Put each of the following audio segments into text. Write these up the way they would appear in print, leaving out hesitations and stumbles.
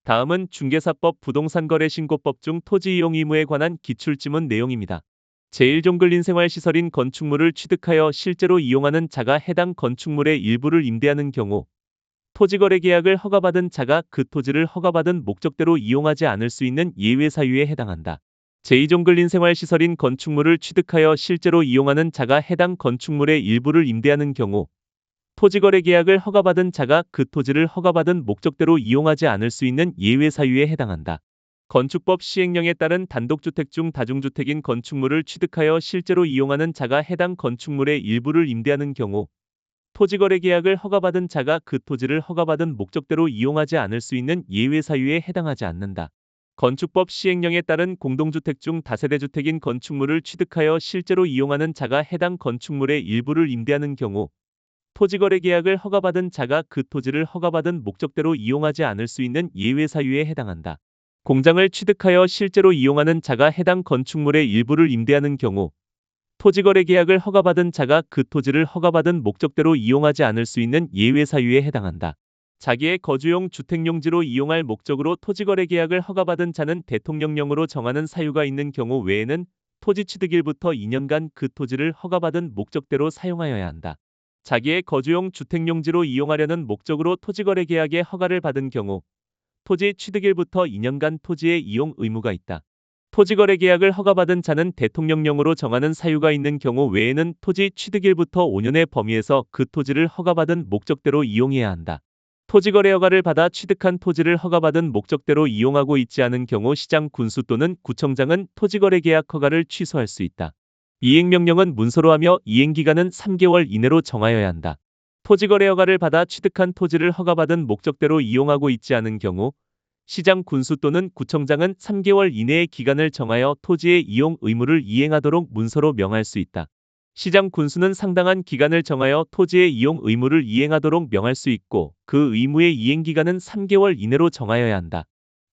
다음은 중개사법 부동산거래신고법 중 토지 이용 의무에 관한 기출지문 내용입니다. 제1종근린생활시설인 건축물을 취득하여 실제로 이용하는 자가 해당 건축물의 일부를 임대하는 경우 토지거래 계약을 허가받은 자가 그 토지를 허가받은 목적대로 이용하지 않을 수 있는 예외 사유에 해당한다. 제2종근린생활시설인 건축물을 취득하여 실제로 이용하는 자가 해당 건축물의 일부를 임대하는 경우 토지거래 계약을 허가받은 자가 그 토지를 허가받은 목적대로 이용하지 않을 수 있는 예외 사유에 해당한다. 건축법 시행령에 따른 단독주택 중 다중주택인 건축물을 취득하여 실제로 이용하는 자가 해당 건축물의 일부를 임대하는 경우 토지거래 계약을 허가받은 자가 그 토지를 허가받은 목적대로 이용하지 않을 수 있는 예외 사유에 해당하지 않는다. 건축법 시행령에 따른 공동주택 중 다세대주택인 건축물을 취득하여 실제로 이용하는 자가 해당 건축물의 일부를 임대하는 경우 토지거래 계약을 허가받은 자가 그 토지를 허가받은 목적대로 이용하지 않을 수 있는 예외 사유에 해당한다. 공장을 취득하여 실제로 이용하는 자가 해당 건축물의 일부를 임대하는 경우 토지거래 계약을 허가받은 자가 그 토지를 허가받은 목적대로 이용하지 않을 수 있는 예외 사유에 해당한다. 자기의 거주용 주택용지로 이용할 목적으로 토지거래 계약을 허가받은 자는 대통령령으로 정하는 사유가 있는 경우 외에는 토지 취득일부터 2년간 그 토지를 허가받은 목적대로 사용하여야 한다. 자기의 거주용 주택용지로 이용하려는 목적으로 토지거래 계약의 허가를 받은 경우 토지 취득일부터 2년간 토지의 이용 의무가 있다. 토지거래 계약을 허가받은 자는 대통령령으로 정하는 사유가 있는 경우 외에는 토지 취득일부터 5년의 범위에서 그 토지를 허가받은 목적대로 이용해야 한다. 토지거래 허가를 받아 취득한 토지를 허가받은 목적대로 이용하고 있지 않은 경우 시장 군수 또는 구청장은 토지거래 계약 허가를 취소할 수 있다. 이행명령은 문서로 하며 이행기간은 3개월 이내로 정하여야 한다. 토지거래 허가를 받아 취득한 토지를 허가받은 목적대로 이용하고 있지 않은 경우 시장 군수 또는 구청장은 3개월 이내의 기간을 정하여 토지의 이용 의무를 이행하도록 문서로 명할 수 있다. 시장 군수는 상당한 기간을 정하여 토지의 이용 의무를 이행하도록 명할 수 있고 그 의무의 이행기간은 3개월 이내로 정하여야 한다.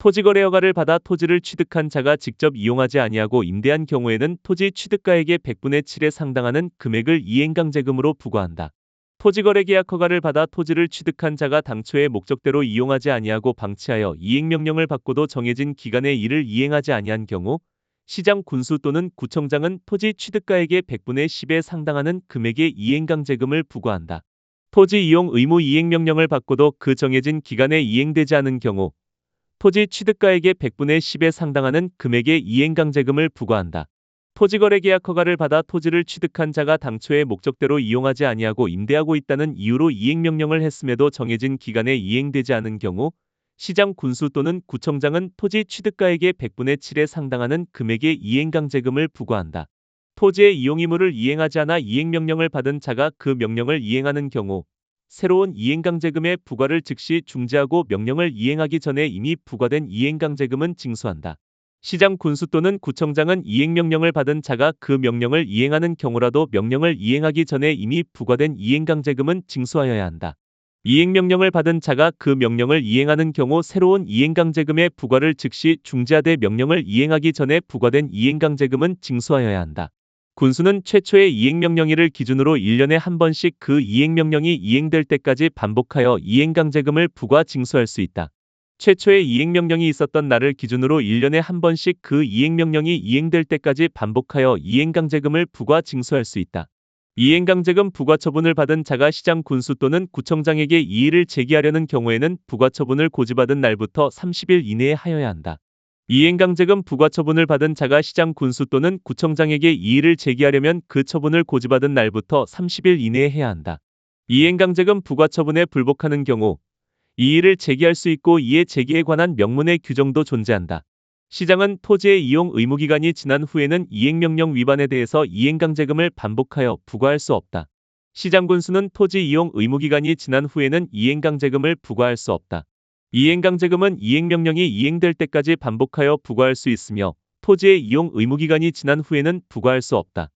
토지거래 허가를 받아 토지를 취득한 자가 직접 이용하지 아니하고 임대한 경우에는 토지 취득가액의 100분의 7에 상당하는 금액을 이행강제금으로 부과한다. 토지거래 계약 허가를 받아 토지를 취득한 자가 당초의 목적대로 이용하지 아니하고 방치하여 이행명령을 받고도 정해진 기간에 이를 이행하지 아니한 경우 시장 군수 또는 구청장은 토지 취득가액의 100분의 10에 상당하는 금액의 이행강제금을 부과한다. 토지 이용 의무 이행명령을 받고도 그 정해진 기간에 이행되지 않은 경우 토지 취득가액의 100분의 10에 상당하는 금액의 이행강제금을 부과한다. 토지거래 계약 허가를 받아 토지를 취득한 자가 당초의 목적대로 이용하지 아니하고 임대하고 있다는 이유로 이행명령을 했음에도 정해진 기간에 이행되지 않은 경우 시장 군수 또는 구청장은 토지 취득가액의 100분의 7에 상당하는 금액의 이행강제금을 부과한다. 토지의 이용 의무를 이행하지 않아 이행명령을 받은 자가 그 명령을 이행하는 경우 새로운 이행강제금의 부과를 즉시 중지하고 명령을 이행하기 전에 이미 부과된 이행강제금은 징수한다. 시장 군수 또는 구청장은 이행명령을 받은 자가 그 명령을 이행하는 경우라도 명령을 이행하기 전에 이미 부과된 이행강제금은 징수하여야 한다. 이행명령을 받은 자가 그 명령을 이행하는 경우 새로운 이행강제금의 부과를 즉시 중지하되 명령을 이행하기 전에 부과된 이행강제금은 징수하여야 한다. 군수는 최초의 이행명령일을 기준으로 1년에 한 번씩 그 이행명령이 이행될 때까지 반복하여 이행강제금을 부과 징수할 수 있다. 최초의 이행명령이 있었던 날을 기준으로 1년에 한 번씩 그 이행명령이 이행될 때까지 반복하여 이행강제금을 부과 징수할 수 있다. 이행강제금 부과 처분을 받은 자가 시장 군수 또는 구청장에게 이의를 제기하려는 경우에는 부과 처분을 고지받은 날부터 30일 이내에 하여야 한다. 이행강제금 부과 처분을 받은 자가 시장 군수 또는 구청장에게 이의를 제기하려면 그 처분을 고지받은 날부터 30일 이내에 해야 한다. 이행강제금 부과 처분에 불복하는 경우 이의를 제기할 수 있고 이의 제기에 관한 명문의 규정도 존재한다. 시장은 토지의 이용 의무기간이 지난 후에는 이행명령 위반에 대해서 이행강제금을 반복하여 부과할 수 없다. 시장 군수는 토지 이용 의무기간이 지난 후에는 이행강제금을 부과할 수 없다. 이행강제금은 이행명령이 이행될 때까지 반복하여 부과할 수 있으며 토지의 이용 의무기간이 지난 후에는 부과할 수 없다.